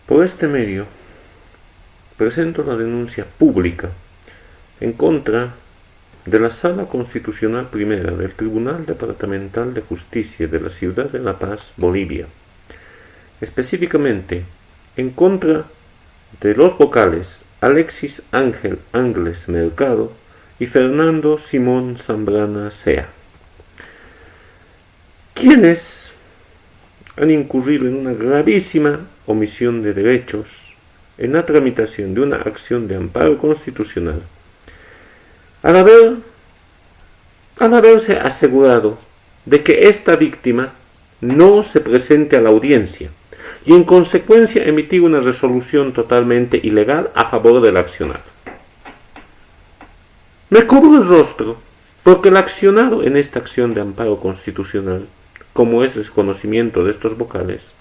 Por este medio, presento una denuncia pública en contra de la Sala Constitucional Primera del Tribunal Departamental de Justicia de la Ciudad de La Paz, Bolivia, específicamente en contra de los vocales Alexis Ángel Ángeles Mercado y Fernando Simón Zambrana Sea, quienes han incurrido en una gravísima omisión de derechos en la tramitación de una acción de amparo constitucional, al haberse asegurado de que esta víctima no se presente a la audiencia y en consecuencia emitir una resolución totalmente ilegal a favor del accionado. Me cubro el rostro porque el accionado en esta acción de amparo constitucional, como es el conocimiento de estos vocales,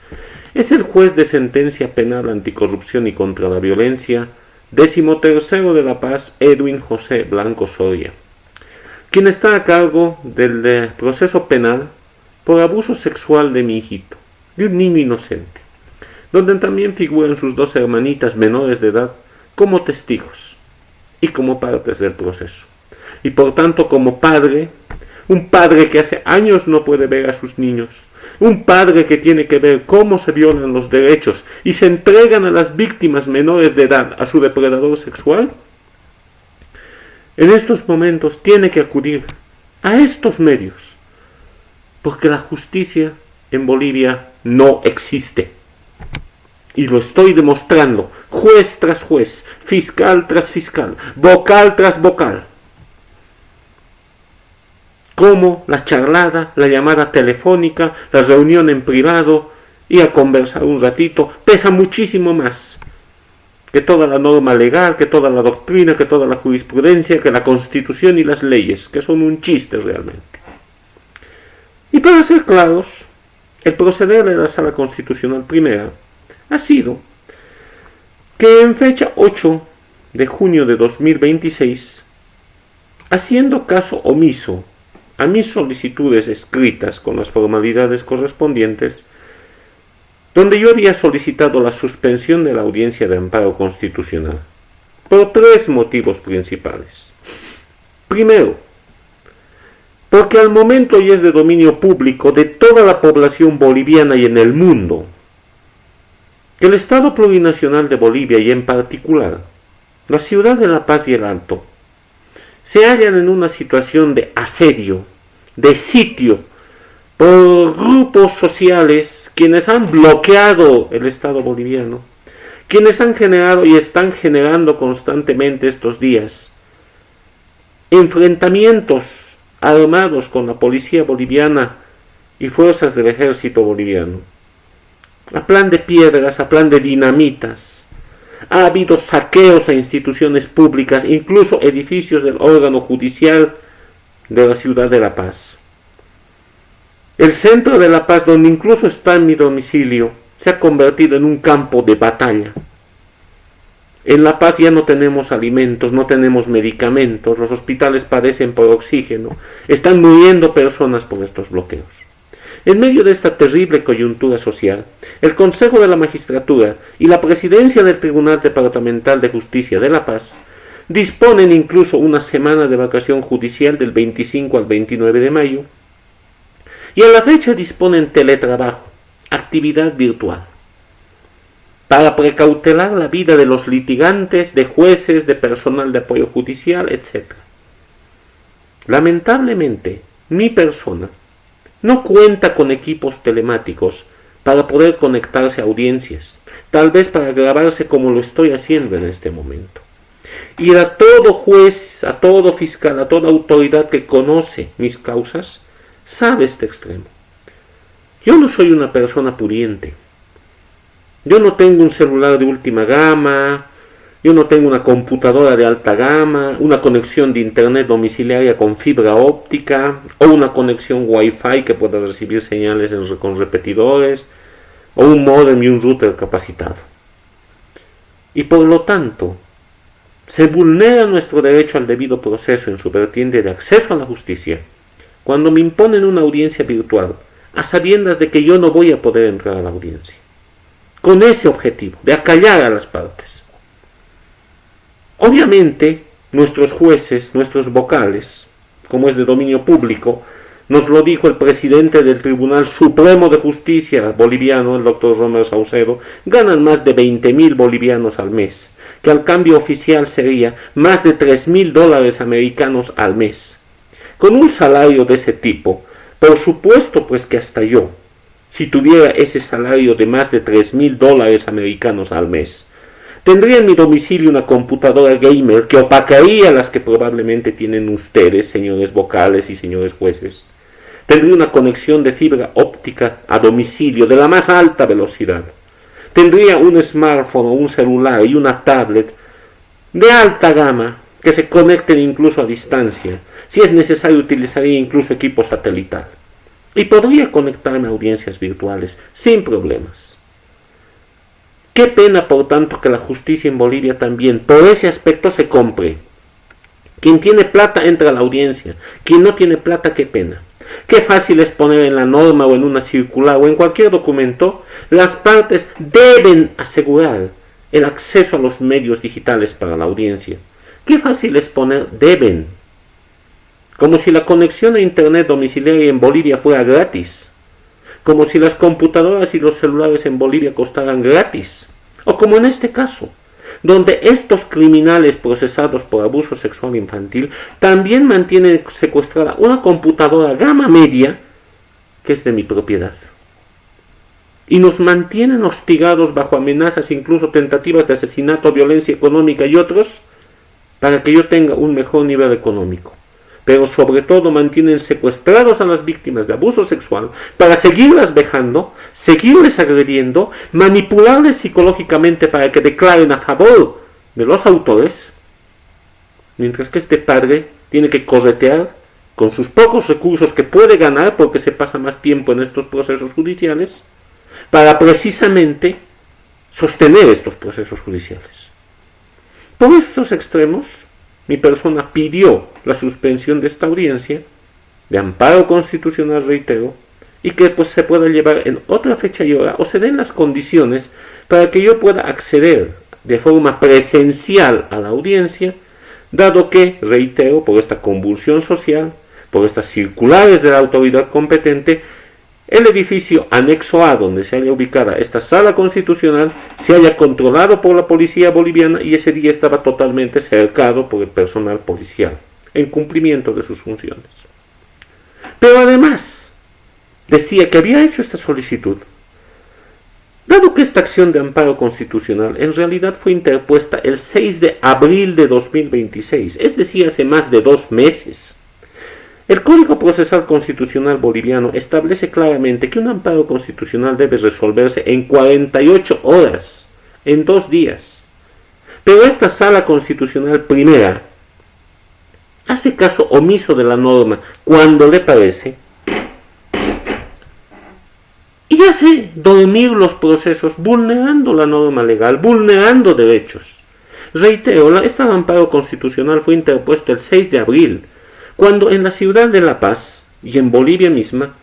es el juez de sentencia penal anticorrupción y contra la violencia 13º de La Paz, Edwin José Blanco Soria, quien está a cargo del proceso penal por abuso sexual de mi hijito, de un niño inocente, donde también figuran sus dos hermanitas menores de edad como testigos y como partes del proceso. Y por tanto, como padre, un padre que hace años no puede ver a sus niños, un padre que tiene que ver cómo se violan los derechos y se entregan a las víctimas menores de edad a su depredador sexual, en estos momentos tiene que acudir a estos medios, porque la justicia en Bolivia no existe. Y lo estoy demostrando, juez tras juez, fiscal tras fiscal, vocal tras vocal. Como la charlada, la llamada telefónica, la reunión en privado y a conversar un ratito pesa muchísimo más que toda la norma legal, que toda la doctrina, que toda la jurisprudencia, que la Constitución y las leyes, que son un chiste realmente. Y para ser claros, el proceder de la Sala Constitucional Primera ha sido que en fecha 8 de junio de 2026, haciendo caso omiso a mis solicitudes escritas con las formalidades correspondientes, donde yo había solicitado la suspensión de la audiencia de amparo constitucional, por tres motivos principales. Primero, porque al momento ya es de dominio público de toda la población boliviana y en el mundo, que el Estado Plurinacional de Bolivia y en particular la ciudad de La Paz y el Alto se hallan en una situación de asedio, de sitio, por grupos sociales quienes han bloqueado el Estado boliviano, quienes han generado y están generando constantemente estos días enfrentamientos armados con la policía boliviana y fuerzas del ejército boliviano, a plan de piedras, a plan de dinamitas. Ha habido saqueos a instituciones públicas, incluso edificios del órgano judicial de la ciudad de La Paz. El centro de La Paz, donde incluso está mi domicilio, se ha convertido en un campo de batalla. En La Paz ya no tenemos alimentos, no tenemos medicamentos, los hospitales padecen por oxígeno, están muriendo personas por estos bloqueos. En medio de esta terrible coyuntura social, el Consejo de la Magistratura y la Presidencia del Tribunal Departamental de Justicia de La Paz disponen incluso una semana de vacación judicial del 25 al 29 de mayo y a la fecha disponen teletrabajo, actividad virtual, para precautelar la vida de los litigantes, de jueces, de personal de apoyo judicial, etc. Lamentablemente, mi persona no cuenta con equipos telemáticos para poder conectarse a audiencias, tal vez para grabarse como lo estoy haciendo en este momento. Y a todo juez, a todo fiscal, a toda autoridad que conoce mis causas, sabe este extremo. Yo no soy una persona pudiente. Yo no tengo un celular de última gama, yo no tengo una computadora de alta gama, una conexión de internet domiciliaria con fibra óptica o una conexión Wi-Fi que pueda recibir señales con repetidores o un módem y un router capacitado. Y por lo tanto, se vulnera nuestro derecho al debido proceso en su vertiente de acceso a la justicia cuando me imponen una audiencia virtual a sabiendas de que yo no voy a poder entrar a la audiencia. con ese objetivo, de acallar a las partes. Obviamente, nuestros jueces, nuestros vocales, como es de dominio público, nos lo dijo el presidente del Tribunal Supremo de Justicia boliviano, el doctor Romero Saucedo, ganan más de 20.000 bolivianos al mes, que al cambio oficial sería más de $3.000 americanos al mes. Con un salario de ese tipo, por supuesto pues que hasta yo, si tuviera ese salario de más de $3.000 americanos al mes, tendría en mi domicilio una computadora gamer que opacaría las que probablemente tienen ustedes, señores vocales y señores jueces. Tendría una conexión de fibra óptica a domicilio de la más alta velocidad. Tendría un smartphone o un celular y una tablet de alta gama que se conecten incluso a distancia. Si es necesario, utilizaría incluso equipo satelital. Y podría conectarme a audiencias virtuales sin problemas. Qué pena, por tanto, que la justicia en Bolivia también, por ese aspecto, se compre. Quien tiene plata entra a la audiencia. Quien no tiene plata, qué pena. Qué fácil es poner en la norma o en una circular o en cualquier documento, las partes deben asegurar el acceso a los medios digitales para la audiencia. Qué fácil es poner deben. Como si la conexión a internet domiciliaria en Bolivia fuera gratis. Como si las computadoras y los celulares en Bolivia costaran gratis. O como en este caso, donde estos criminales procesados por abuso sexual infantil también mantienen secuestrada una computadora gama media que es de mi propiedad. Y nos mantienen hostigados bajo amenazas, incluso tentativas de asesinato, violencia económica y otros, para que yo tenga un mejor nivel económico. Pero sobre todo mantienen secuestrados a las víctimas de abuso sexual para seguirlas vejando, seguirles agrediendo, manipularles psicológicamente para que declaren a favor de los autores, mientras que este padre tiene que corretear con sus pocos recursos que puede ganar porque se pasa más tiempo en estos procesos judiciales para precisamente sostener estos procesos judiciales. Por estos extremos, mi persona pidió la suspensión de esta audiencia, de amparo constitucional, reitero, y que pues se pueda llevar en otra fecha y hora o se den las condiciones para que yo pueda acceder de forma presencial a la audiencia, dado que, reitero, por esta convulsión social, por estas circulares de la autoridad competente, el edificio anexo A donde se haya ubicada esta sala constitucional se haya controlado por la policía boliviana y ese día estaba totalmente cercado por el personal policial en cumplimiento de sus funciones. Pero además decía que había hecho esta solicitud dado que esta acción de amparo constitucional en realidad fue interpuesta el 6 de abril de 2026, es decir, hace más de 2 meses. El Código Procesal Constitucional boliviano establece claramente que un amparo constitucional debe resolverse en 48 horas, en 2 días. Pero esta Sala Constitucional primera hace caso omiso de la norma cuando le parece y hace dormir los procesos vulnerando la norma legal, vulnerando derechos. Reitero, este amparo constitucional fue interpuesto el 6 de abril, cuando en la ciudad de La Paz y en Bolivia misma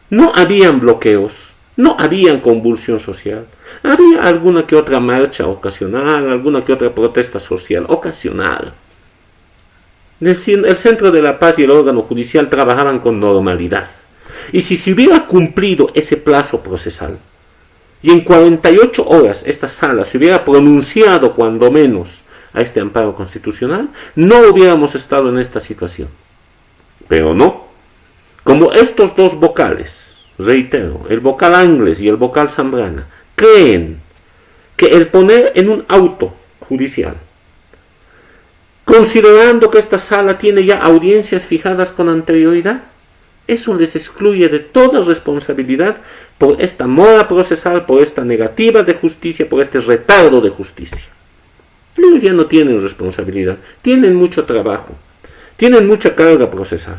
no habían bloqueos, no había convulsión social, había alguna que otra marcha ocasional, alguna que otra protesta social ocasional. El centro de La Paz y el órgano judicial trabajaban con normalidad. Y si se hubiera cumplido ese plazo procesal, y en 48 horas esta sala se hubiera pronunciado cuando menos a este amparo constitucional, no hubiéramos estado en esta situación. Pero no. Como estos dos vocales, reitero, el vocal Angles y el vocal Zambrana, creen que el poner en un auto judicial, considerando que esta sala tiene ya audiencias fijadas con anterioridad, eso les excluye de toda responsabilidad por esta mora procesal, por esta negativa de justicia, por este retardo de justicia. Ellos ya no tienen responsabilidad, tienen mucho trabajo, tienen mucha carga procesal.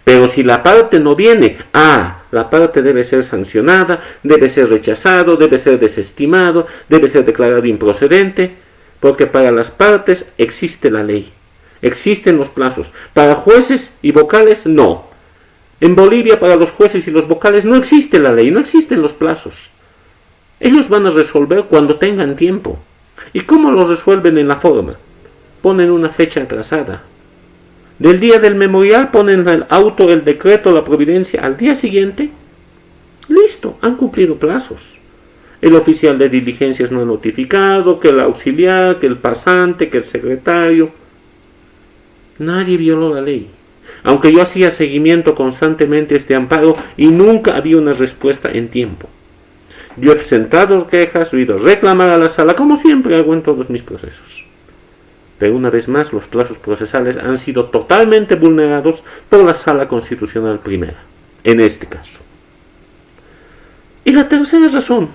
Pero si la parte no viene, la parte debe ser sancionada, debe ser rechazado, debe ser desestimado, debe ser declarado improcedente, porque para las partes existe la ley, existen los plazos. Para jueces y vocales, no. En Bolivia, para los jueces y los vocales no existe la ley, no existen los plazos. Ellos van a resolver cuando tengan tiempo. ¿Y cómo lo resuelven en la forma? Ponen una fecha atrasada. Del día del memorial ponen el auto, el decreto, la providencia al día siguiente. Listo, han cumplido plazos. El oficial de diligencias no ha notificado, que el auxiliar, que el pasante, que el secretario. Nadie violó la ley. Aunque yo hacía seguimiento constantemente a este amparo y nunca había una respuesta en tiempo. Yo he presentado quejas, he ido a reclamar a la sala, como siempre hago en todos mis procesos. Pero una vez más, los plazos procesales han sido totalmente vulnerados por la Sala Constitucional Primera, en este caso. Y la tercera razón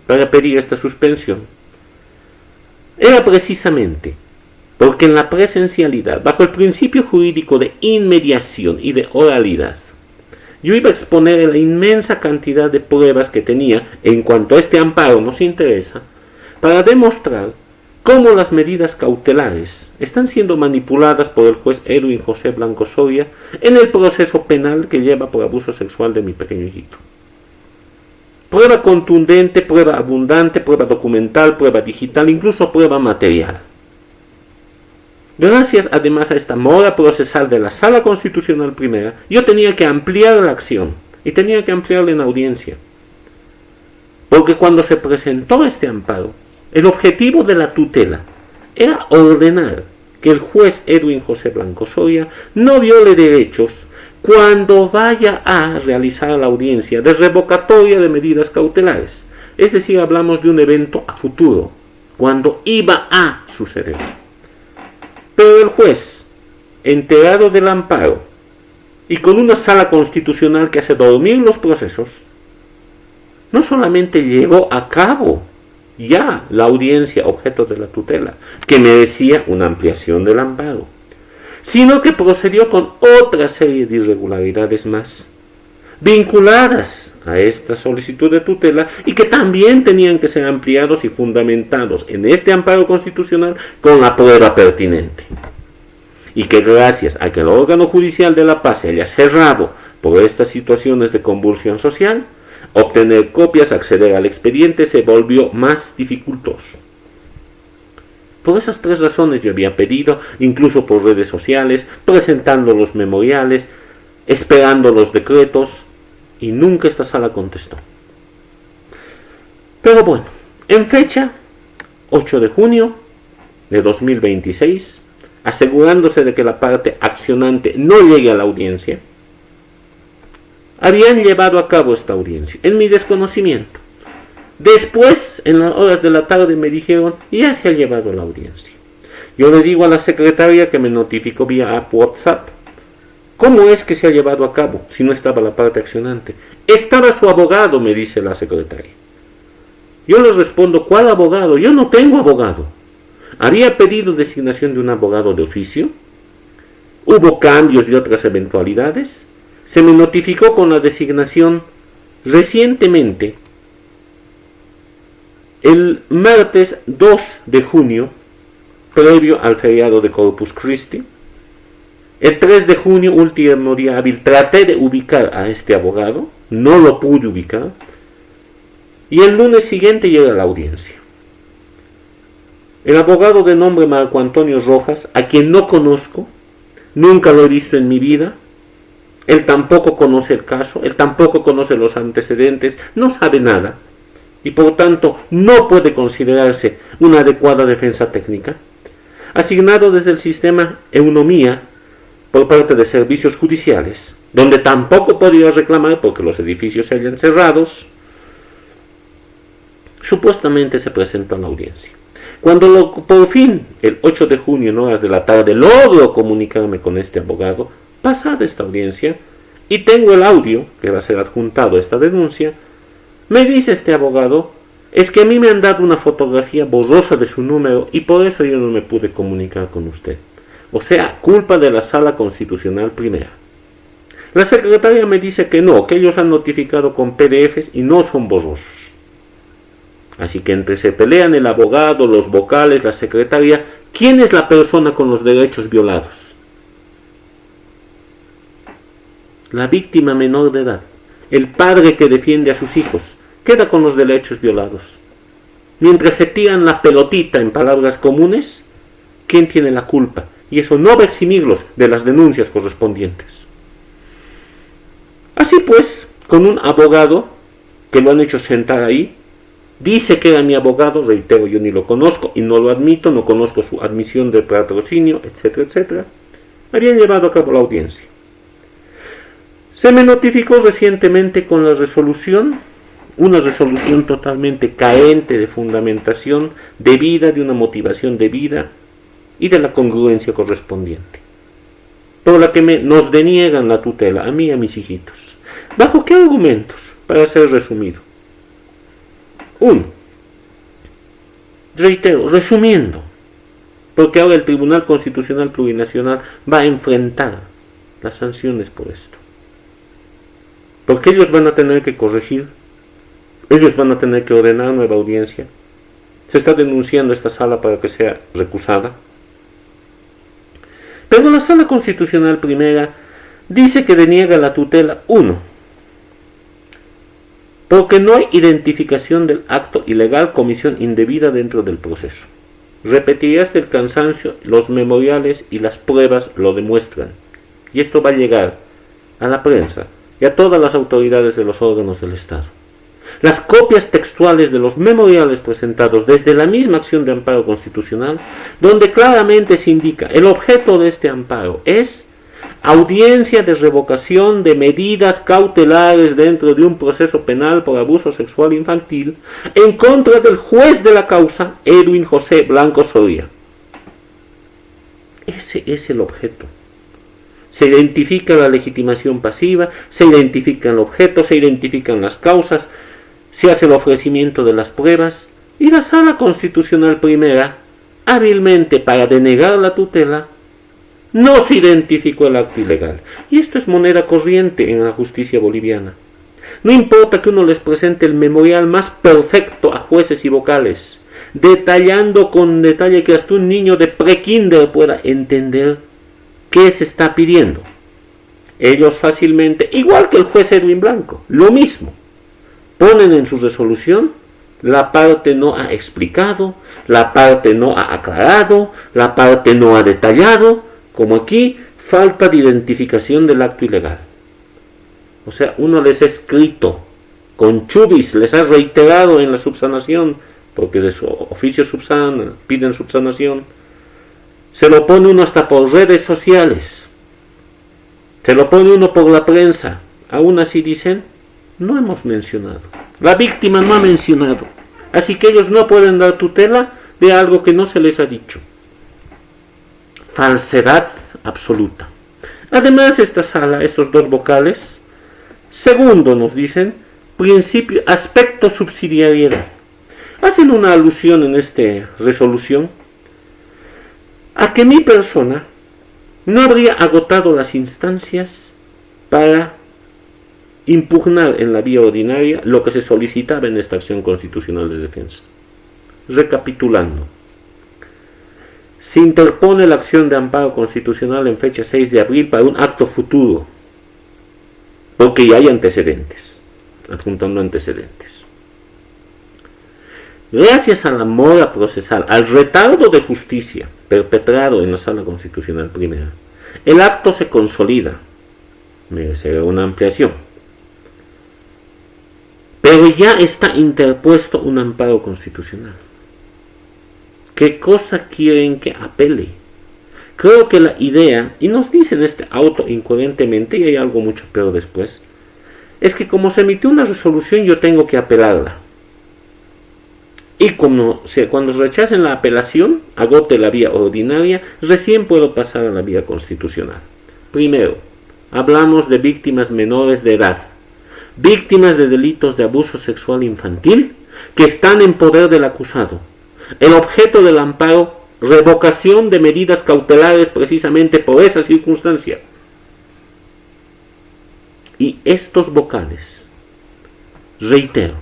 para pedir esta suspensión era precisamente porque en la presencialidad, bajo el principio jurídico de inmediación y de oralidad, yo iba a exponer la inmensa cantidad de pruebas que tenía en cuanto a este amparo nos interesa, para demostrar cómo las medidas cautelares están siendo manipuladas por el juez Edwin José Blanco Soria en el proceso penal que lleva por abuso sexual de mi pequeño hijito. Prueba contundente, prueba abundante, prueba documental, prueba digital, incluso prueba material. Gracias además a esta mora procesal de la Sala Constitucional Primera, yo tenía que ampliar la acción y tenía que ampliarla en audiencia. Porque cuando se presentó este amparo, el objetivo de la tutela era ordenar que el juez Edwin José Blanco Soria no viole derechos cuando vaya a realizar la audiencia de revocatoria de medidas cautelares. Es decir, hablamos de un evento a futuro, cuando iba a suceder. Pero el juez, enterado del amparo y con una sala constitucional que hace dormir los procesos, no solamente llevó a cabo ya la audiencia objeto de la tutela, que merecía una ampliación del amparo, sino que procedió con otra serie de irregularidades más, vinculadas a esta solicitud de tutela y que también tenían que ser ampliados y fundamentados en este amparo constitucional con la prueba pertinente. Y que gracias a que el órgano judicial de la paz se haya cerrado por estas situaciones de convulsión social, obtener copias, acceder al expediente se volvió más dificultoso. Por esas tres razones yo había pedido, incluso por redes sociales, presentando los memoriales, esperando los decretos, y nunca esta sala contestó. Pero bueno, en fecha 8 de junio de 2026, asegurándose de que la parte accionante no llegue a la audiencia, habían llevado a cabo esta audiencia, en mi desconocimiento. Después, en las horas de la tarde, me dijeron, ya se ha llevado la audiencia. Yo le digo a la secretaria que me notificó vía WhatsApp, ¿cómo es que se ha llevado a cabo si no estaba la parte accionante? Estaba su abogado, me dice la secretaria. Yo les respondo, ¿cuál abogado? Yo no tengo abogado. Había pedido designación de un abogado de oficio. Hubo cambios y otras eventualidades. Se me notificó con la designación recientemente, el martes 2 de junio, previo al feriado de Corpus Christi. El 3 de junio, último día hábil, traté de ubicar a este abogado, no lo pude ubicar, y el lunes siguiente llega la audiencia. El abogado de nombre Marco Antonio Rojas, a quien no conozco, nunca lo he visto en mi vida, él tampoco conoce el caso, él tampoco conoce los antecedentes, no sabe nada, y por tanto no puede considerarse una adecuada defensa técnica, asignado desde el sistema Eunomía, por parte de servicios judiciales, donde tampoco podía reclamar porque los edificios se hallan cerrados, supuestamente se presentó a la audiencia. Cuando por fin, el 8 de junio en horas de la tarde, logro comunicarme con este abogado, pasada esta audiencia, y tengo el audio que va a ser adjuntado a esta denuncia, me dice este abogado, es que a mí me han dado una fotografía borrosa de su número y por eso yo no me pude comunicar con usted. O sea, culpa de la Sala Constitucional Primera. La secretaria me dice que no, que ellos han notificado con PDFs y no son borrosos. Así que entre se pelean el abogado, los vocales, la secretaria, ¿quién es la persona con los derechos violados? La víctima menor de edad, el padre que defiende a sus hijos, queda con los derechos violados. Mientras se tiran la pelotita en palabras comunes, ¿quién tiene la culpa? Y eso no va a eximirlos de las denuncias correspondientes. Así pues, con un abogado que lo han hecho sentar ahí, dice que era mi abogado, reitero, yo ni lo conozco y no lo admito, no conozco su admisión de patrocinio, etcétera, etcétera, habían llevado a cabo la audiencia. Se me notificó recientemente con la resolución, una resolución totalmente carente de fundamentación debida, de una motivación debida y de la congruencia correspondiente, por la que nos deniegan la tutela a mí y a mis hijitos. ¿Bajo qué argumentos? Para ser resumido. 1. Reitero, resumiendo, porque ahora el Tribunal Constitucional Plurinacional va a enfrentar las sanciones por esto. Porque ellos van a tener que corregir, ellos van a tener que ordenar nueva audiencia. Se está denunciando esta sala para que sea recusada. Pero la Sala Constitucional Primera dice que deniega la tutela 1. Porque no hay identificación del acto ilegal, comisión indebida dentro del proceso. Repetiré hasta el cansancio, los memoriales y las pruebas lo demuestran. Y esto va a llegar a la prensa y a todas las autoridades de los órganos del Estado. Las copias textuales de los memoriales presentados desde la misma acción de amparo constitucional, donde claramente se indica el objeto de este amparo es audiencia de revocación de medidas cautelares dentro de un proceso penal por abuso sexual infantil en contra del juez de la causa, Edwin José Blanco Soria. Ese es el objeto. Se identifica la legitimación pasiva, se identifica el objeto, se identifican las causas, se hace el ofrecimiento de las pruebas y la Sala Constitucional Primera, hábilmente para denegar la tutela, no se identificó el acto ilegal. Y esto es moneda corriente en la justicia boliviana. No importa que uno les presente el memorial más perfecto a jueces y vocales, detallando con detalle que hasta un niño de prekinder pueda entender qué se está pidiendo. Ellos fácilmente, igual que el juez Edwin Blanco, lo mismo, ponen en su resolución: la parte no ha explicado, la parte no ha aclarado, la parte no ha detallado. Como aquí, falta de identificación del acto ilegal. O sea, uno les ha escrito con chubis, les ha reiterado en la subsanación, porque de su oficio subsanan, piden subsanación. Se lo pone uno hasta por redes sociales. Se lo pone uno por la prensa. Aún así dicen, no hemos mencionado. La víctima no ha mencionado. Así que ellos no pueden dar tutela de algo que no se les ha dicho. Falsedad absoluta. Además, esta sala, estos dos vocales, segundo nos dicen, principio, aspecto subsidiariedad. Hacen una alusión en esta resolución a que mi persona no habría agotado las instancias para impugnar en la vía ordinaria lo que se solicitaba en esta acción constitucional de defensa. Recapitulando. Se interpone la acción de amparo constitucional en fecha 6 de abril para un acto futuro, porque ya hay antecedentes, adjuntando antecedentes. Gracias a la mora procesal, al retardo de justicia perpetrado en la Sala Constitucional Primera, el acto se consolida, merecerá una ampliación, pero ya está interpuesto un amparo constitucional. ¿Qué cosa quieren que apele? Creo que la idea, y nos dicen este auto incoherentemente, y hay algo mucho peor después, es que como se emitió una resolución yo tengo que apelarla. Y cuando rechacen la apelación, agote la vía ordinaria, recién puedo pasar a la vía constitucional. Primero, hablamos de víctimas menores de edad, víctimas de delitos de abuso sexual infantil que están en poder del acusado. El objeto del amparo, revocación de medidas cautelares precisamente por esa circunstancia. Y estos vocales, reitero,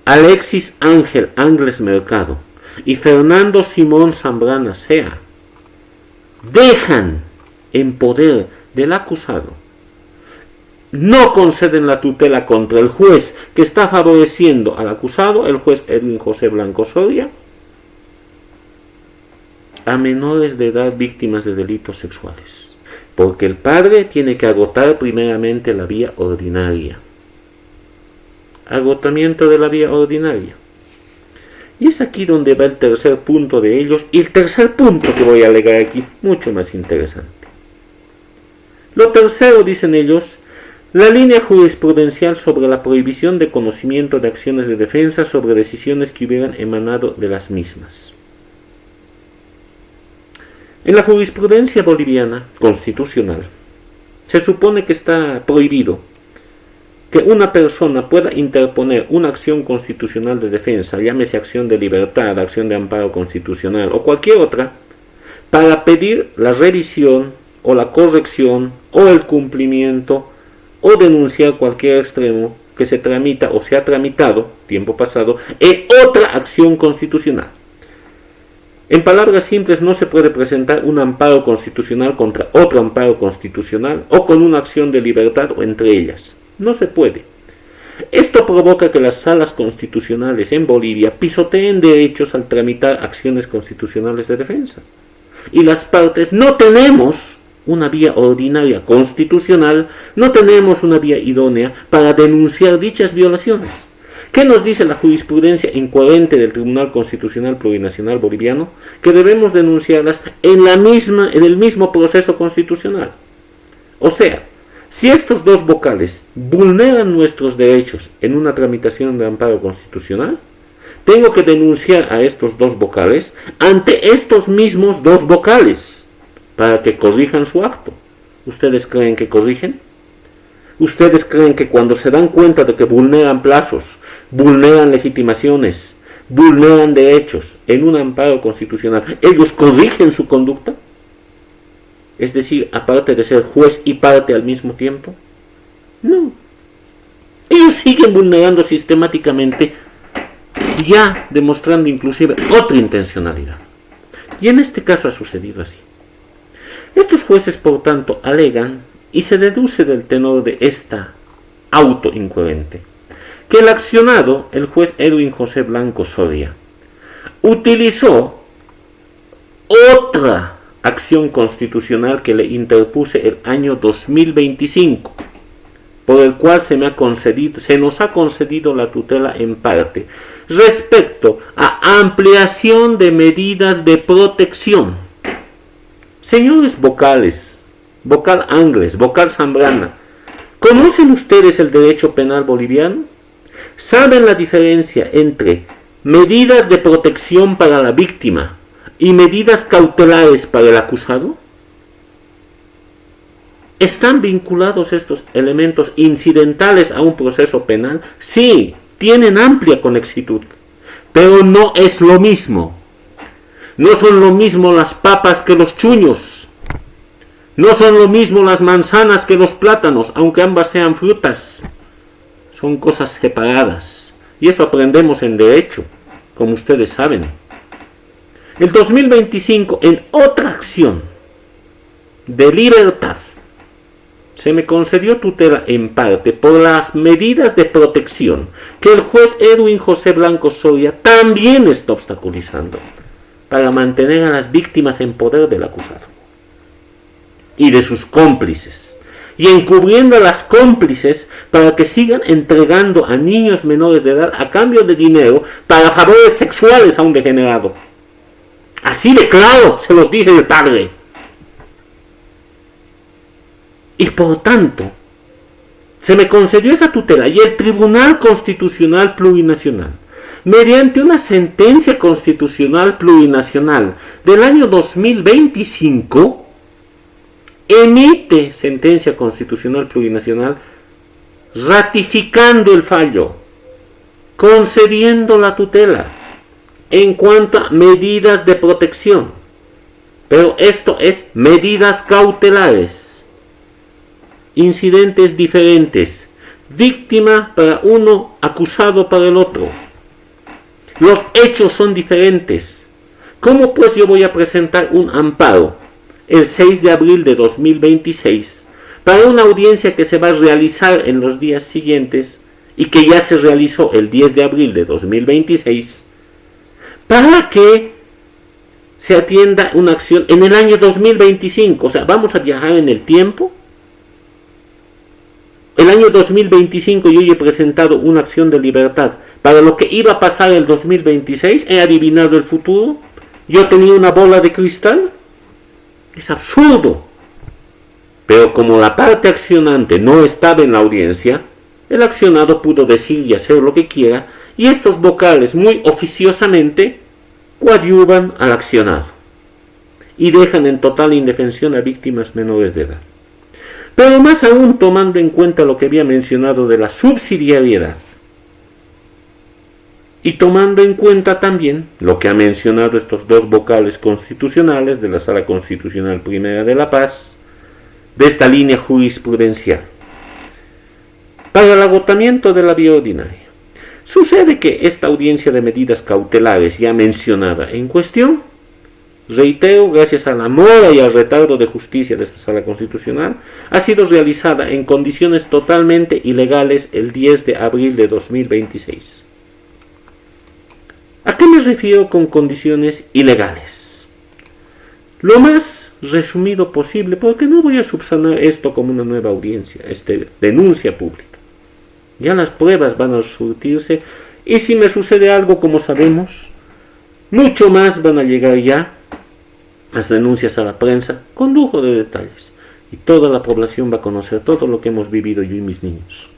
Alexis Ángel Ángeles Mercado y Fernando Simón Zambrana Sea, dejan en poder del acusado no conceden la tutela contra el juez que está favoreciendo al acusado, el juez Edwin José Blanco Soria, a menores de edad víctimas de delitos sexuales, porque el padre tiene que agotar primeramente la vía ordinaria. Agotamiento de la vía ordinaria. Y es aquí donde va el tercer punto de ellos, y el tercer punto que voy a alegar aquí, mucho más interesante. Lo tercero, dicen ellos, la línea jurisprudencial sobre la prohibición de conocimiento de acciones de defensa sobre decisiones que hubieran emanado de las mismas. En la jurisprudencia boliviana constitucional se supone que está prohibido que una persona pueda interponer una acción constitucional de defensa, llámese acción de libertad, acción de amparo constitucional o cualquier otra, para pedir la revisión o la corrección o el cumplimiento o denunciar cualquier extremo que se tramita o se ha tramitado, tiempo pasado, en otra acción constitucional. En palabras simples, no se puede presentar un amparo constitucional contra otro amparo constitucional o con una acción de libertad o entre ellas. No se puede. Esto provoca que las salas constitucionales en Bolivia pisoteen derechos al tramitar acciones constitucionales de defensa. Y las partes no tenemos una vía ordinaria constitucional, no tenemos una vía idónea para denunciar dichas violaciones. ¿Qué nos dice la jurisprudencia incoherente del Tribunal Constitucional Plurinacional Boliviano? Que debemos denunciarlas en el mismo proceso constitucional. O sea, si estos dos vocales vulneran nuestros derechos en una tramitación de amparo constitucional, tengo que denunciar a estos dos vocales ante estos mismos dos vocales para que corrijan su acto. ¿Ustedes creen que corrigen? ¿Ustedes creen que cuando se dan cuenta de que vulneran plazos, vulneran legitimaciones, vulneran derechos en un amparo constitucional, ellos corrigen su conducta? Es decir, aparte de ser juez y parte al mismo tiempo. No. Ellos siguen vulnerando sistemáticamente, ya demostrando inclusive otra intencionalidad. Y en este caso ha sucedido así. Estos jueces, por tanto, alegan, y se deduce del tenor de esta auto incoherente, que el accionado, el juez Edwin José Blanco Soria, utilizó otra acción constitucional que le interpuse el año 2025, por el cual se nos ha concedido la tutela en parte, respecto a ampliación de medidas de protección. Señores vocales, vocal Angles, vocal Zambrana, ¿conocen ustedes el derecho penal boliviano? ¿Saben la diferencia entre medidas de protección para la víctima y medidas cautelares para el acusado? ¿Están vinculados estos elementos incidentales a un proceso penal? Sí, tienen amplia conexitud, pero no es lo mismo. No son lo mismo las papas que los chuños. No son lo mismo las manzanas que los plátanos, aunque ambas sean frutas. Son cosas separadas. Y eso aprendemos en derecho, como ustedes saben. El 2025, en otra acción de libertad, se me concedió tutela en parte por las medidas de protección que el juez Edwin José Blanco Soria también está obstaculizando para mantener a las víctimas en poder del acusado y de sus cómplices, y encubriendo a las cómplices para que sigan entregando a niños menores de edad a cambio de dinero para favores sexuales a un degenerado. Así de claro se los dice el padre. Y por tanto, se me concedió esa tutela y el Tribunal Constitucional Plurinacional, mediante una sentencia constitucional plurinacional del año 2025, emite sentencia constitucional plurinacional ratificando el fallo, concediendo la tutela en cuanto a medidas de protección. Pero esto es medidas cautelares, incidentes diferentes, víctima para uno, acusado para el otro. Los hechos son diferentes. ¿Cómo pues yo voy a presentar un amparo el 6 de abril de 2026 para una audiencia que se va a realizar en los días siguientes y que ya se realizó el 10 de abril de 2026, para que se atienda una acción en el año 2025. O sea, vamos a viajar en el tiempo. El año 2025 yo he presentado una acción de libertad para lo que iba a pasar el 2026, he adivinado el futuro, yo tenía una bola de cristal. Es absurdo. Pero como la parte accionante no estaba en la audiencia, el accionado pudo decir y hacer lo que quiera, y estos vocales muy oficiosamente coadyuvan al accionado y dejan en total indefensión a víctimas menores de edad. Pero más aún, tomando en cuenta lo que había mencionado de la subsidiariedad y tomando en cuenta también lo que ha mencionado estos dos vocales constitucionales de la Sala Constitucional Primera de La Paz, de esta línea jurisprudencial, para el agotamiento de la vía ordinaria, sucede que esta audiencia de medidas cautelares ya mencionada en cuestión, reitero, gracias a la mora y al retardo de justicia de esta Sala Constitucional, ha sido realizada en condiciones totalmente ilegales el 10 de abril de 2026. ¿A qué me refiero con condiciones ilegales? Lo más resumido posible, porque no voy a subsanar esto como una nueva audiencia, denuncia pública. Ya las pruebas van a surtirse, y si me sucede algo, como sabemos, mucho más van a llegar ya las denuncias a la prensa, con lujo de detalles, y toda la población va a conocer todo lo que hemos vivido yo y mis niños.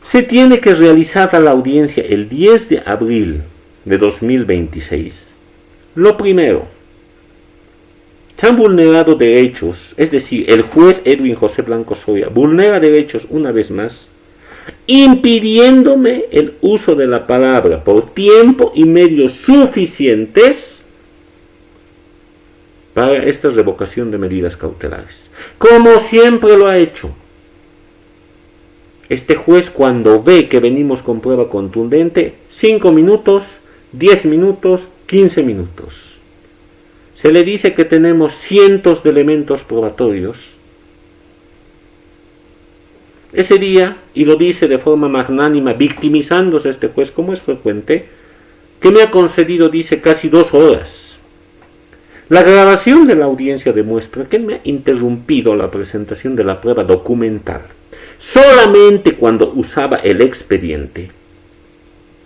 Se tiene que realizar la audiencia el 10 de abril de 2026. Lo primero, se han vulnerado derechos, es decir, el juez Edwin José Blanco Soria vulnera derechos una vez más, impidiéndome el uso de la palabra por tiempo y medios suficientes para esta revocación de medidas cautelares, como siempre lo ha hecho. Este juez, cuando ve que venimos con prueba contundente, 5 minutos, 10 minutos, 15 minutos. Se le dice que tenemos cientos de elementos probatorios. Ese día, y lo dice de forma magnánima, victimizándose este juez, como es frecuente, que me ha concedido, dice, casi 2 horas. La grabación de la audiencia demuestra que él me ha interrumpido la presentación de la prueba documental solamente cuando usaba el expediente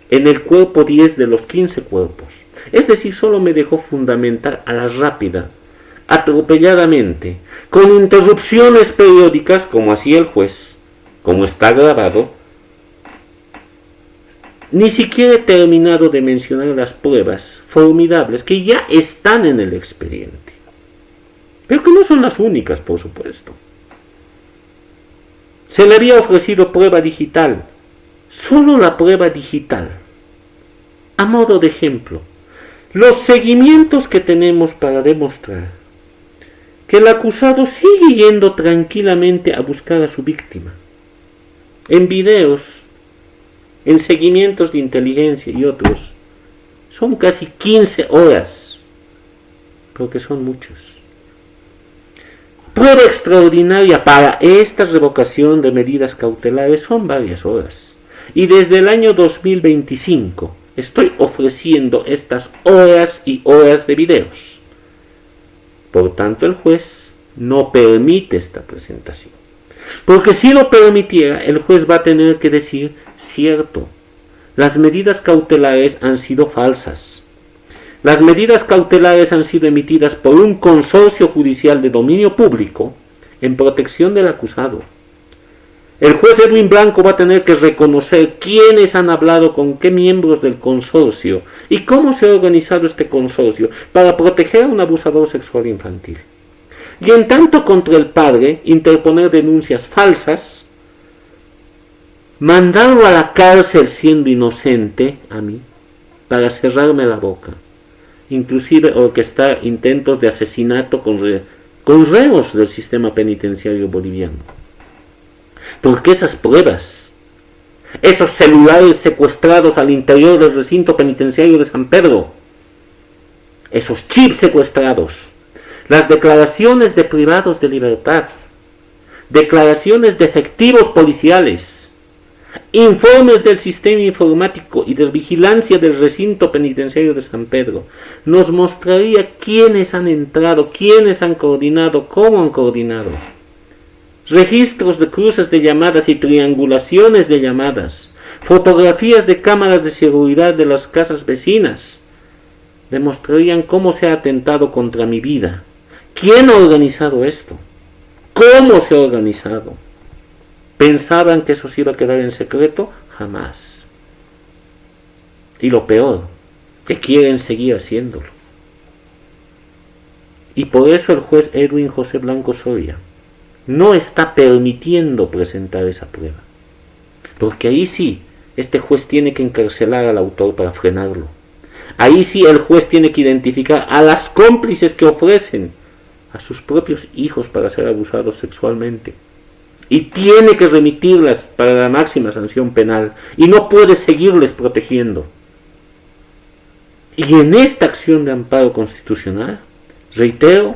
en el cuerpo 10 de los 15 cuerpos. Es decir, solo me dejó fundamentar a la rápida, atropelladamente, con interrupciones periódicas, como hacía el juez, como está grabado. Ni siquiera he terminado de mencionar las pruebas formidables que ya están en el expediente, pero que no son las únicas, por supuesto. Se le había ofrecido prueba digital, solo la prueba digital. A modo de ejemplo, los seguimientos que tenemos para demostrar que el acusado sigue yendo tranquilamente a buscar a su víctima, en videos, en seguimientos de inteligencia y otros, son casi 15 horas, porque son muchos. Prueba extraordinaria para esta revocación de medidas cautelares son varias horas. Y desde el año 2025 estoy ofreciendo estas horas y horas de videos. Por tanto, el juez no permite esta presentación. Porque si lo permitiera, el juez va a tener que decir, cierto, las medidas cautelares han sido falsas. Las medidas cautelares han sido emitidas por un consorcio judicial de dominio público en protección del acusado. El juez Edwin Blanco va a tener que reconocer quiénes han hablado con qué miembros del consorcio y cómo se ha organizado este consorcio para proteger a un abusador sexual infantil. Y en tanto contra el padre, interponer denuncias falsas, mandarlo a la cárcel siendo inocente, a mí, para cerrarme la boca. Inclusive orquestar intentos de asesinato con reos del sistema penitenciario boliviano. Porque esas pruebas, esos celulares secuestrados al interior del recinto penitenciario de San Pedro, esos chips secuestrados, las declaraciones de privados de libertad, declaraciones de efectivos policiales, informes del sistema informático y de vigilancia del recinto penitenciario de San Pedro, nos mostraría quiénes han entrado, quiénes han coordinado, cómo han coordinado. Registros de cruces de llamadas y triangulaciones de llamadas, fotografías de cámaras de seguridad de las casas vecinas, demostrarían cómo se ha atentado contra mi vida. ¿Quién ha organizado esto? ¿Cómo se ha organizado? ¿Pensaban que eso se iba a quedar en secreto? Jamás. Y lo peor, que quieren seguir haciéndolo. Y por eso el juez Edwin José Blanco Soria no está permitiendo presentar esa prueba. Porque ahí sí, este juez tiene que encarcelar al autor para frenarlo. Ahí sí el juez tiene que identificar a las cómplices que ofrecen a sus propios hijos para ser abusados sexualmente. Y tiene que remitirlas para la máxima sanción penal. Y no puede seguirles protegiendo. Y en esta acción de amparo constitucional, reitero,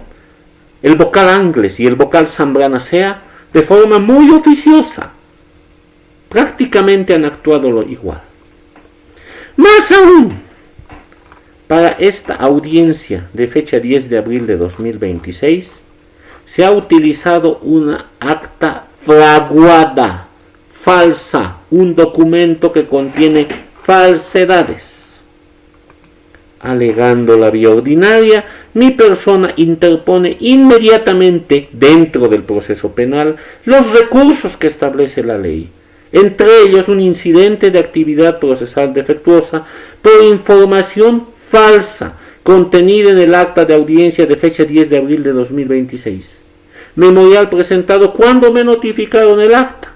el vocal Angles y el vocal Zambrana Sea, de forma muy oficiosa, prácticamente han actuado lo igual. Más aún, para esta audiencia de fecha 10 de abril de 2026, se ha utilizado una acta fraguada, falsa, un documento que contiene falsedades. Alegando la vía ordinaria, mi persona interpone inmediatamente dentro del proceso penal los recursos que establece la ley, entre ellos un incidente de actividad procesal defectuosa por información falsa contenida en el acta de audiencia de fecha 10 de abril de 2026. Memorial presentado cuando me notificaron el acta.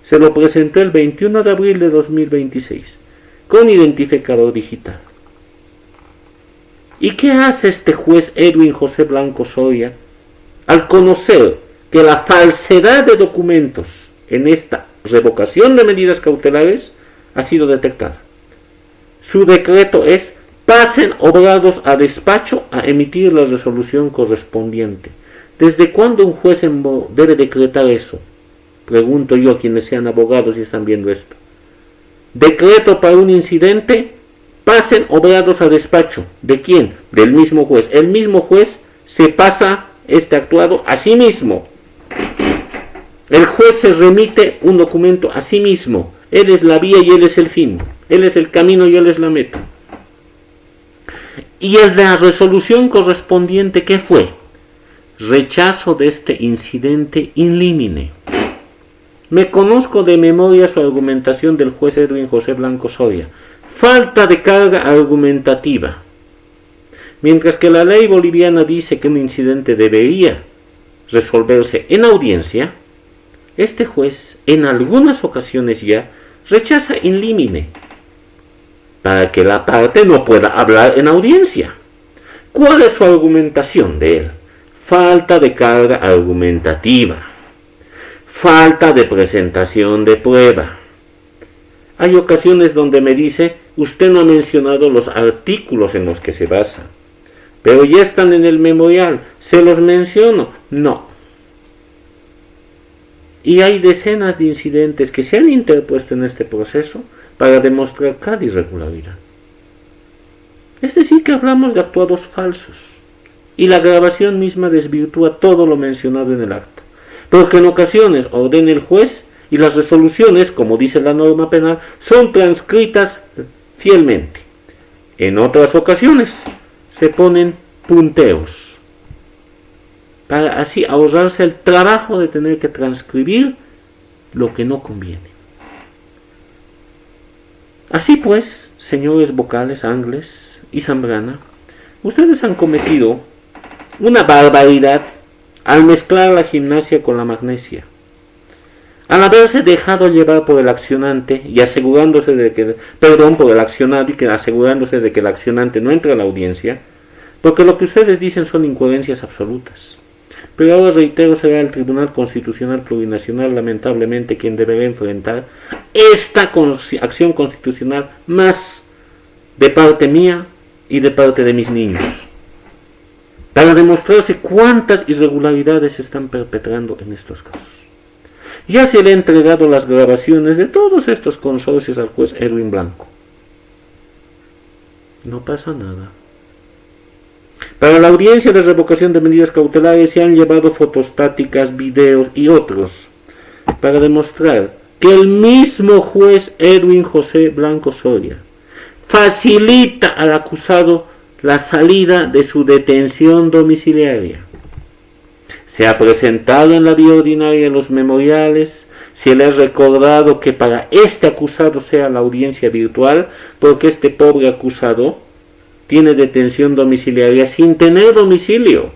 Se lo presentó el 21 de abril de 2026 con identificador digital. ¿Y qué hace este juez Edwin José Blanco Soria al conocer que la falsedad de documentos en esta revocación de medidas cautelares ha sido detectada? Su decreto es: pasen obrados a despacho a emitir la resolución correspondiente. ¿Desde cuándo un juez debe decretar eso? Pregunto yo a quienes sean abogados y están viendo esto. Decreto para un incidente, pasen obrados a despacho. ¿De quién? Del mismo juez. El mismo juez se pasa este actuado a sí mismo. El juez se remite un documento a sí mismo. Él es la vía y él es el fin. Él es el camino y él es la meta. ¿Y la resolución correspondiente qué fue? Rechazo de este incidente in limine. Me conozco de memoria su argumentación del juez Edwin José Blanco Soria. Falta de carga argumentativa. Mientras que la ley boliviana dice que un incidente debería resolverse en audiencia, este juez en algunas ocasiones ya rechaza in limine, para que la parte no pueda hablar en audiencia. ¿Cuál es su argumentación de él? Falta de carga argumentativa, falta de presentación de prueba. Hay ocasiones donde me dice: usted no ha mencionado los artículos en los que se basa, pero ya están en el memorial, ¿se los menciono? No. Y hay decenas de incidentes que se han interpuesto en este proceso para demostrar cada irregularidad. Es decir, que hablamos de actuados falsos, y la grabación misma desvirtúa todo lo mencionado en el acta, porque en ocasiones ordena el juez y las resoluciones, como dice la norma penal, son transcritas fielmente. En otras ocasiones se ponen punteos, para así ahorrarse el trabajo de tener que transcribir lo que no conviene. Así pues, señores vocales Angles y Zambrana, ustedes han cometido una barbaridad al mezclar la gimnasia con la magnesia, al haberse dejado llevar por el accionante y asegurándose de que, por el accionado y que asegurándose de que el accionante no entre a la audiencia, porque lo que ustedes dicen son incoherencias absolutas. Pero ahora reitero, será el Tribunal Constitucional Plurinacional lamentablemente quien deberá enfrentar esta acción constitucional más de parte mía y de parte de mis niños, para demostrarse cuántas irregularidades se están perpetrando en estos casos. Ya se le ha entregado las grabaciones de todos estos consorcios al juez Edwin Blanco. No pasa nada. Para la audiencia de revocación de medidas cautelares se han llevado fotostáticas, videos y otros para demostrar que el mismo juez Edwin José Blanco Soria facilita al acusado la salida de su detención domiciliaria. Se ha presentado en la vía ordinaria los memoriales, se le ha recordado que para este acusado sea la audiencia virtual, porque este pobre acusado tiene detención domiciliaria sin tener domicilio.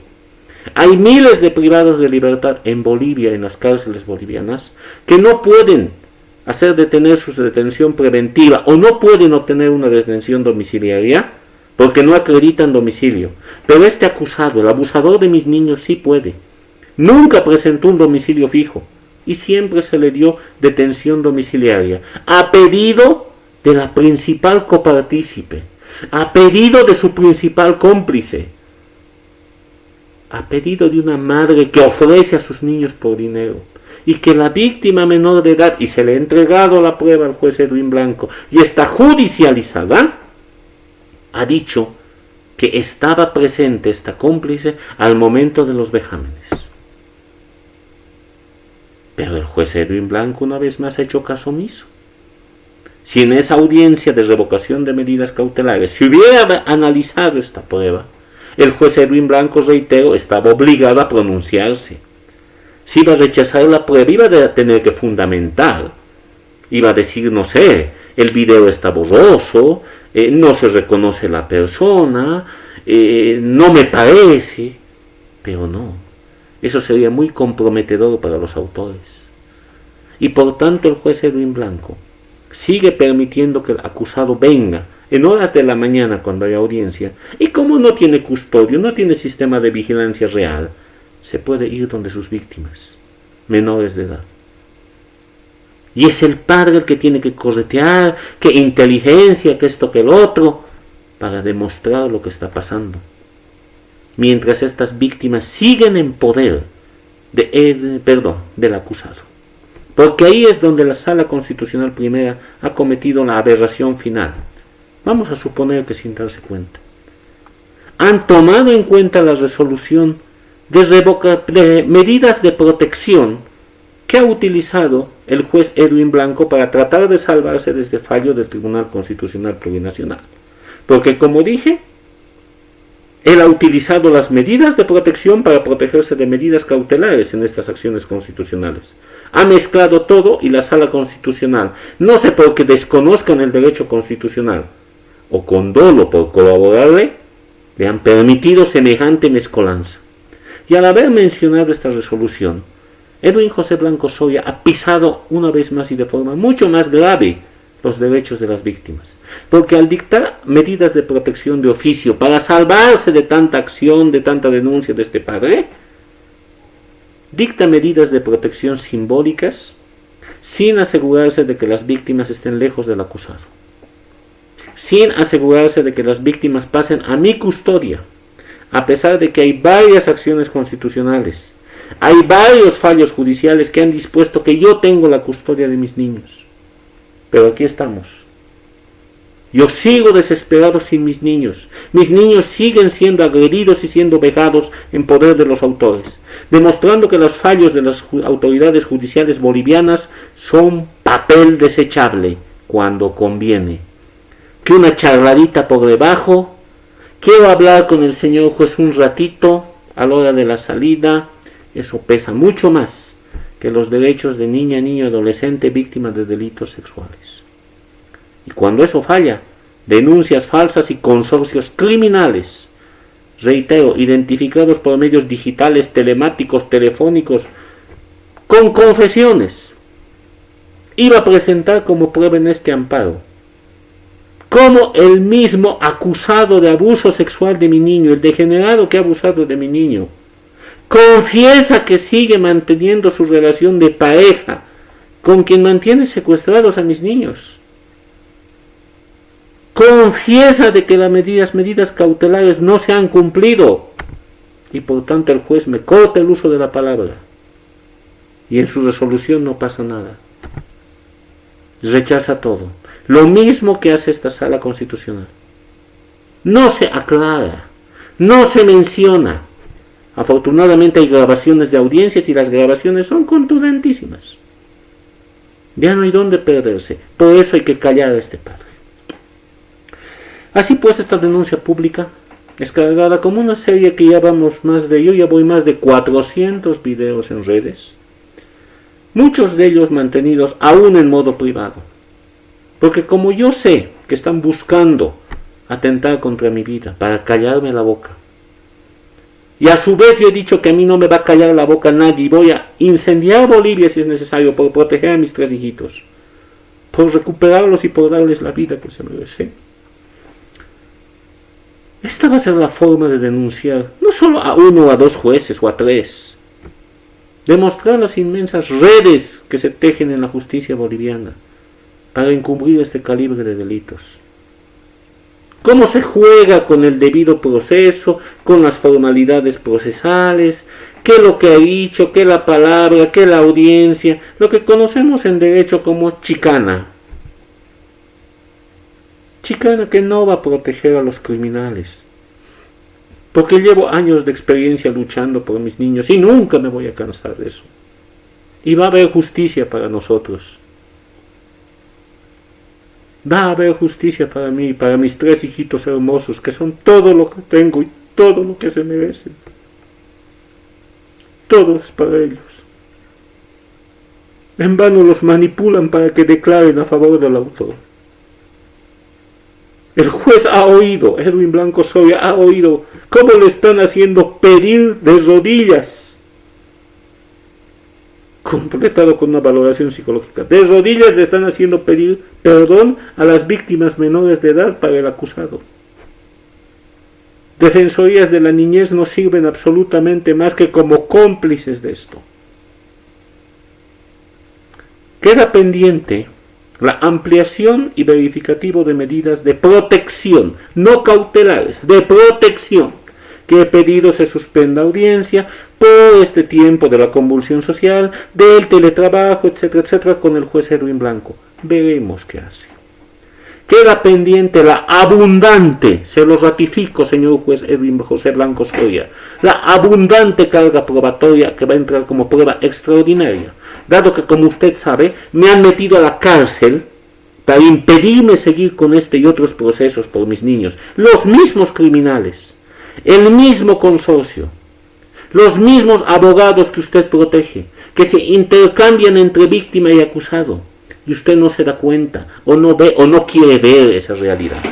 Hay miles de privados de libertad en Bolivia, en las cárceles bolivianas, que no pueden hacer detener su detención preventiva o no pueden obtener una detención domiciliaria porque no acreditan domicilio. Pero este acusado, el abusador de mis niños, sí puede. Nunca presentó un domicilio fijo y siempre se le dio detención domiciliaria a pedido de la principal copartícipe, a pedido de su principal cómplice, a pedido de una madre que ofrece a sus niños por dinero, y que la víctima menor de edad, y se le ha entregado la prueba al juez Edwin Blanco, y está judicializada, ha dicho que estaba presente esta cómplice al momento de los vejámenes. Pero el juez Edwin Blanco una vez más ha hecho caso omiso. Si en esa audiencia de revocación de medidas cautelares se hubiera analizado esta prueba, el juez Edwin Blanco, reitero, estaba obligado a pronunciarse. Si iba a rechazar la prueba, iba a tener que fundamentar. Iba a decir, no sé, el video está borroso, no se reconoce la persona, no me parece. Pero no, eso sería muy comprometedor para los autores. Y por tanto el juez Edwin Blanco sigue permitiendo que el acusado venga en horas de la mañana cuando hay audiencia, y como no tiene custodio, no tiene sistema de vigilancia real, se puede ir donde sus víctimas, menores de edad. Y es el padre el que tiene que corretear, que inteligencia, que esto, que el otro, para demostrar lo que está pasando. Mientras estas víctimas siguen en poder del acusado. Porque ahí es donde la Sala Constitucional Primera ha cometido la aberración final. Vamos a suponer que sin darse cuenta. Han tomado en cuenta la resolución de medidas de protección que ha utilizado el juez Edwin Blanco para tratar de salvarse de este fallo del Tribunal Constitucional Plurinacional. Porque, como dije, él ha utilizado las medidas de protección para protegerse de medidas cautelares en estas acciones constitucionales. Ha mezclado todo y la Sala Constitucional, no sé por qué desconozcan el derecho constitucional, o con dolo por colaborarle, le han permitido semejante mezcolanza. Y al haber mencionado esta resolución, Edwin José Blanco Soria ha pisado una vez más y de forma mucho más grave los derechos de las víctimas. Porque al dictar medidas de protección de oficio para salvarse de tanta acción, de tanta denuncia de este padre, dicta medidas de protección simbólicas sin asegurarse de que las víctimas estén lejos del acusado, sin asegurarse de que las víctimas pasen a mi custodia, a pesar de que hay varias acciones constitucionales, hay varios fallos judiciales que han dispuesto que yo tengo la custodia de mis niños. Pero aquí estamos. Yo sigo desesperado sin mis niños. Mis niños siguen siendo agredidos y siendo vejados en poder de los autores, demostrando que los fallos de las autoridades judiciales bolivianas son papel desechable cuando conviene. Que una charladita por debajo, quiero hablar con el señor juez un ratito a la hora de la salida, eso pesa mucho más que los derechos de niña, niño, adolescente víctima de delitos sexuales. Y cuando eso falla, denuncias falsas y consorcios criminales, reitero, identificados por medios digitales, telemáticos, telefónicos, con confesiones, iba a presentar como prueba en este amparo como el mismo acusado de abuso sexual de mi niño, el degenerado que ha abusado de mi niño, confiesa que sigue manteniendo su relación de pareja con quien mantiene secuestrados a mis niños. Confiesa de que las medidas cautelares no se han cumplido y por tanto el juez me corta el uso de la palabra y en su resolución no pasa nada. Rechaza todo. Lo mismo que hace esta sala constitucional. No se aclara, no se menciona. Afortunadamente hay grabaciones de audiencias y las grabaciones son contundentísimas. Ya no hay dónde perderse. Por eso hay que callar a este padre. Así pues, esta denuncia pública es cargada como una serie que ya vamos más de... Yo ya voy más de 400 videos en redes. Muchos de ellos mantenidos aún en modo privado. Porque como yo sé que están buscando atentar contra mi vida para callarme la boca, y a su vez yo he dicho que a mí no me va a callar la boca nadie y voy a incendiar Bolivia si es necesario por proteger a mis 3 hijitos, por recuperarlos y por darles la vida que se merecen. Esta va a ser la forma de denunciar, no solo a 1 o a 2 jueces o a 3, demostrar las inmensas redes que se tejen en la justicia boliviana para encubrir este calibre de delitos. Cómo se juega con el debido proceso, con las formalidades procesales, qué lo que ha dicho, qué la palabra, qué la audiencia, lo que conocemos en derecho como chicana. Chicana que no va a proteger a los criminales, porque llevo años de experiencia luchando por mis niños y nunca me voy a cansar de eso. Y va a haber justicia para nosotros. Va a haber justicia para mí y para mis 3 hijitos hermosos, que son todo lo que tengo y todo lo que se merecen. Todo es para ellos. En vano los manipulan para que declaren a favor del autor. El juez ha oído, Edwin Blanco Soria ha oído cómo le están haciendo pedir de rodillas, completado con una valoración psicológica. De rodillas le están haciendo pedir perdón a las víctimas menores de edad para el acusado. Defensorías de la niñez no sirven absolutamente más que como cómplices de esto. Queda pendiente la ampliación y verificativo de medidas de protección, no cautelares, de protección, que he pedido se suspenda audiencia por este tiempo de la convulsión social, del teletrabajo, etcétera, etcétera, con el juez Edwin Blanco. Veremos qué hace. Queda pendiente la abundante, se lo ratifico, señor juez Edwin José Blanco Soria, la abundante carga probatoria que va a entrar como prueba extraordinaria, dado que, como usted sabe, me han metido a la cárcel para impedirme seguir con este y otros procesos por mis niños, los mismos criminales, el mismo consorcio, los mismos abogados que usted protege, que se intercambian entre víctima y acusado, y usted no se da cuenta, o no ve, o no quiere ver esa realidad.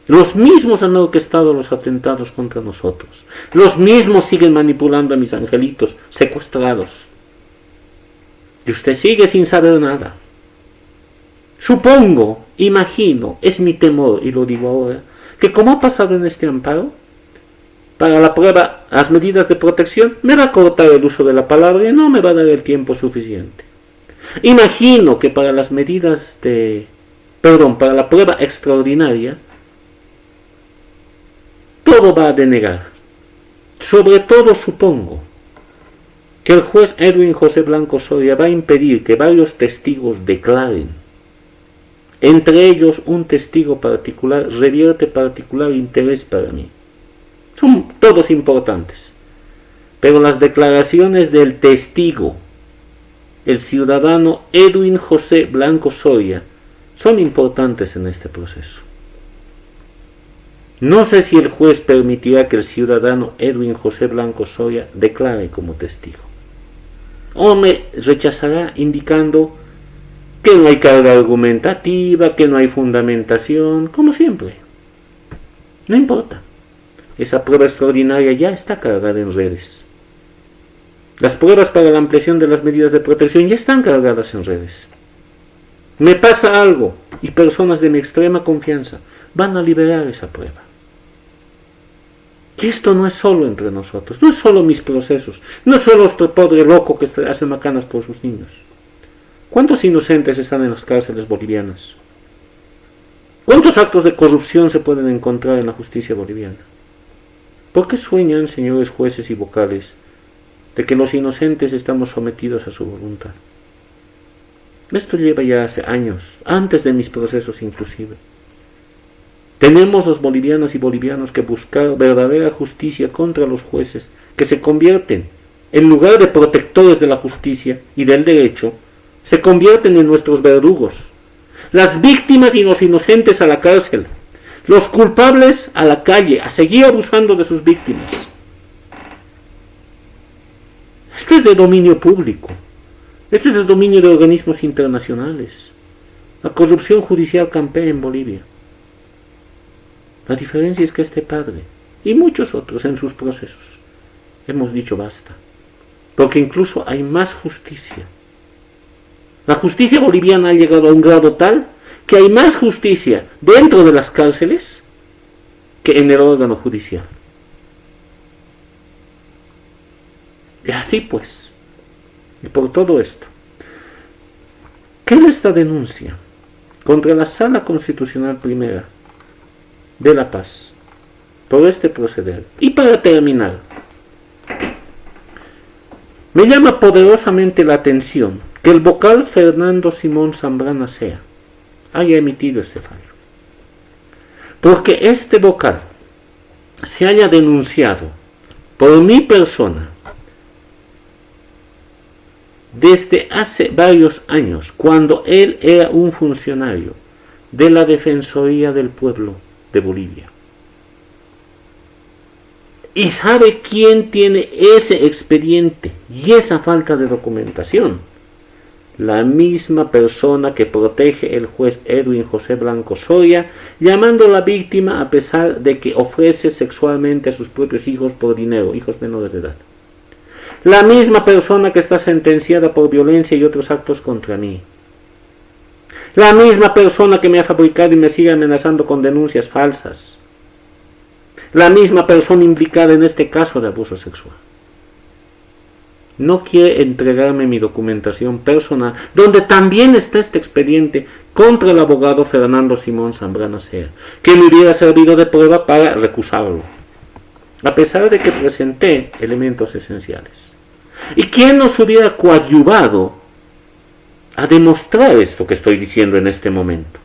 Los mismos han orquestado los atentados contra nosotros. Los mismos siguen manipulando a mis angelitos secuestrados. Y usted sigue sin saber nada. Supongo, imagino, es mi temor, y lo digo ahora, que como ha pasado en este amparo, para la prueba, las medidas de protección, me va a cortar el uso de la palabra y no me va a dar el tiempo suficiente. Imagino que para las medidas para la prueba extraordinaria, todo va a denegar. Sobre todo supongo que el juez Edwin José Blanco Soria va a impedir que varios testigos declaren. Entre ellos un testigo particular revierte particular interés para mí. Son todos importantes. Pero las declaraciones del testigo, el ciudadano Edwin José Blanco Soria, son importantes en este proceso. No sé si el juez permitirá que el ciudadano Edwin José Blanco Soria declare como testigo, o me rechazará indicando que no hay carga argumentativa, que no hay fundamentación, como siempre. No importa. Esa prueba extraordinaria ya está cargada en redes. Las pruebas para la ampliación de las medidas de protección ya están cargadas en redes. Me pasa algo y personas de mi extrema confianza van a liberar esa prueba. Y esto no es solo entre nosotros, no es solo mis procesos, no es solo este pobre loco que hace macanas por sus niños. ¿Cuántos inocentes están en las cárceles bolivianas? ¿Cuántos actos de corrupción se pueden encontrar en la justicia boliviana? ¿Por qué sueñan, señores jueces y vocales, de que los inocentes estamos sometidos a su voluntad. Esto lleva ya hace años, antes de mis procesos inclusive. Tenemos los bolivianos y bolivianos que buscar verdadera justicia contra los jueces, que se convierten, en lugar de protectores de la justicia y del derecho, se convierten en nuestros verdugos. Las víctimas y los inocentes a la cárcel, los culpables a la calle, a seguir abusando de sus víctimas. Esto es de dominio público. Esto es de dominio de organismos internacionales. La corrupción judicial campea en Bolivia. La diferencia es que este padre y muchos otros en sus procesos hemos dicho basta. Porque incluso hay más justicia. La justicia boliviana ha llegado a un grado tal que hay más justicia dentro de las cárceles que en el órgano judicial. Y así pues, y por todo esto, ¿qué es esta denuncia contra la Sala Constitucional Primera de La Paz por este proceder? Y para terminar, me llama poderosamente la atención que el vocal Fernando Simón Zambrana Sea haya emitido este fallo. Porque este vocal se haya denunciado por mi persona desde hace varios años, cuando él era un funcionario de la Defensoría del Pueblo de Bolivia. ¿Y sabe quién tiene ese expediente y esa falta de documentación? La misma persona que protege el juez Edwin José Blanco Soria, llamando a la víctima a pesar de que ofrece sexualmente a sus propios hijos por dinero, hijos menores de edad. La misma persona que está sentenciada por violencia y otros actos contra mí. La misma persona que me ha fabricado y me sigue amenazando con denuncias falsas. La misma persona implicada en este caso de abuso sexual. No quiere entregarme mi documentación personal, donde también está este expediente contra el abogado Fernando Simón Zambrana Sea, que me hubiera servido de prueba para recusarlo, a pesar de que presenté elementos esenciales. ¿Y quién nos hubiera coadyuvado a demostrar esto que estoy diciendo en este momento?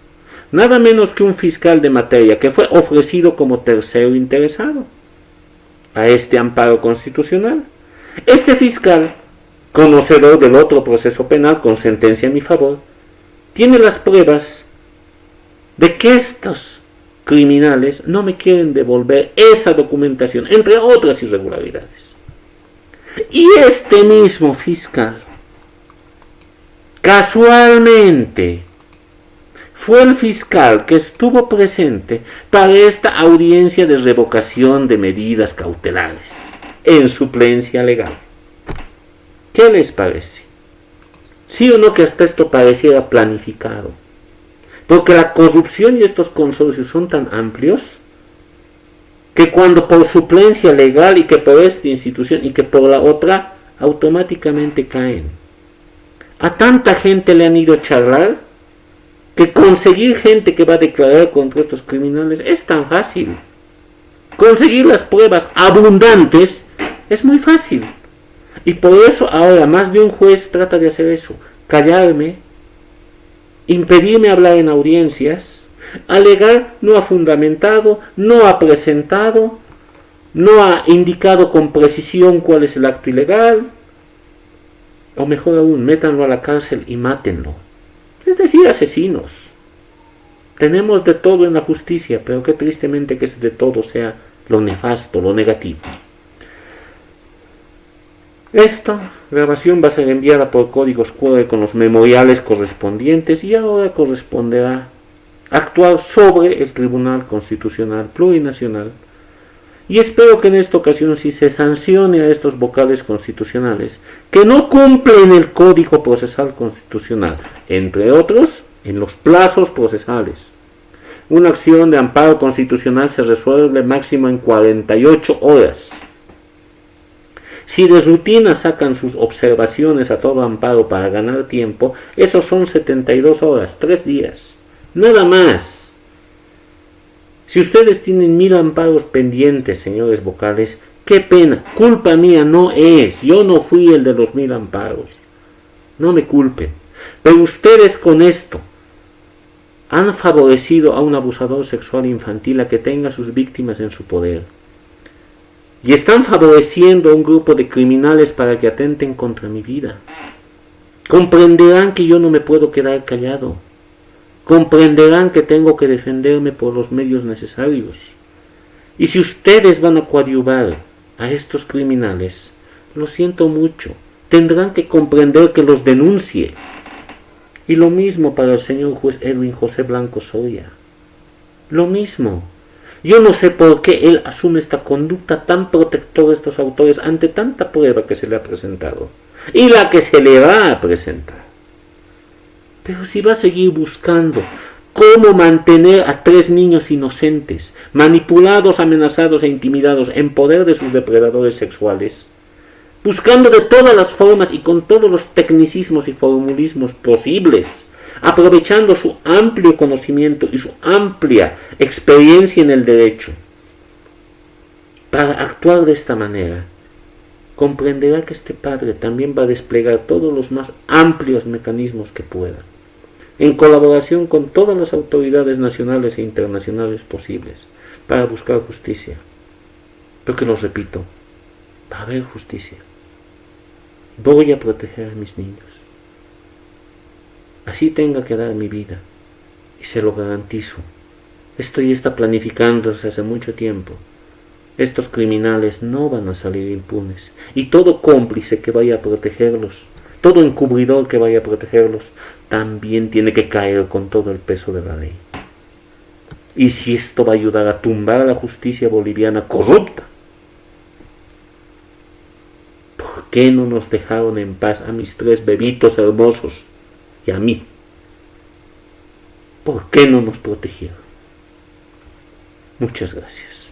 Nada menos que un fiscal de materia que fue ofrecido como tercero interesado a este amparo constitucional. Este fiscal, conocedor del otro proceso penal con sentencia en mi favor, tiene las pruebas de que estos criminales no me quieren devolver esa documentación, entre otras irregularidades. Y este mismo fiscal, casualmente, fue el fiscal que estuvo presente para esta audiencia de revocación de medidas cautelares en suplencia legal. ¿Qué les parece? ¿Sí o no que hasta esto pareciera planificado? Porque la corrupción y estos consorcios son tan amplios que cuando por suplencia legal y que por esta institución y que por la otra, automáticamente caen. A tanta gente le han ido a charlar que conseguir gente que va a declarar contra estos criminales es tan fácil. Conseguir las pruebas abundantes es muy fácil. Y por eso ahora más de un juez trata de hacer eso. Callarme, impedirme hablar en audiencias, alegar no ha fundamentado, no ha presentado, no ha indicado con precisión cuál es el acto ilegal, o mejor aún, métanlo a la cárcel y mátenlo. Es decir, asesinos. Tenemos de todo en la justicia, pero qué tristemente que ese de todo sea lo nefasto, lo negativo. Esta grabación va a ser enviada por códigos QR con los memoriales correspondientes y ahora corresponderá actuar sobre el Tribunal Constitucional Plurinacional. Y espero que en esta ocasión sí se sancione a estos vocales constitucionales que no cumplen el Código Procesal Constitucional, entre otros, en los plazos procesales. Una acción de amparo constitucional se resuelve máximo en 48 horas. Si de rutina sacan sus observaciones a todo amparo para ganar tiempo, esos son 72 horas, 3 días. Nada más. Si ustedes tienen 1000 amparos pendientes, señores vocales, Qué pena, culpa mía no es, yo no fui el de los 1000 amparos. No me culpen. Pero ustedes con esto han favorecido a un abusador sexual infantil a que tenga a sus víctimas en su poder. Y están favoreciendo a un grupo de criminales para que atenten contra mi vida. Comprenderán que yo no me puedo quedar callado. Comprenderán que tengo que defenderme por los medios necesarios. Y si ustedes van a coadyuvar a estos criminales, lo siento mucho, tendrán que comprender que los denuncie. Y lo mismo para el señor juez Edwin José Blanco Soria. Lo mismo. Yo no sé por qué él asume esta conducta tan protectora de estos autores ante tanta prueba que se le ha presentado y la que se le va a presentar. Pero si va a seguir buscando cómo mantener a 3 niños inocentes, manipulados, amenazados e intimidados en poder de sus depredadores sexuales, buscando de todas las formas y con todos los tecnicismos y formulismos posibles, aprovechando su amplio conocimiento y su amplia experiencia en el derecho, para actuar de esta manera, comprenderá que este padre también va a desplegar todos los más amplios mecanismos que pueda, en colaboración con todas las autoridades nacionales e internacionales posibles, para buscar justicia. Porque lo repito, va a haber justicia. Voy a proteger a mis niños. Así tenga que dar mi vida, y se lo garantizo. Esto ya está planificándose hace mucho tiempo. Estos criminales no van a salir impunes, y todo cómplice que vaya a protegerlos, todo encubridor que vaya a protegerlos, también tiene que caer con todo el peso de la ley. Y si esto va a ayudar a tumbar a la justicia boliviana corrupta, ¿por qué no nos dejaron en paz a mis 3 bebitos hermosos y a mí? ¿Por qué no nos protegieron? Muchas gracias.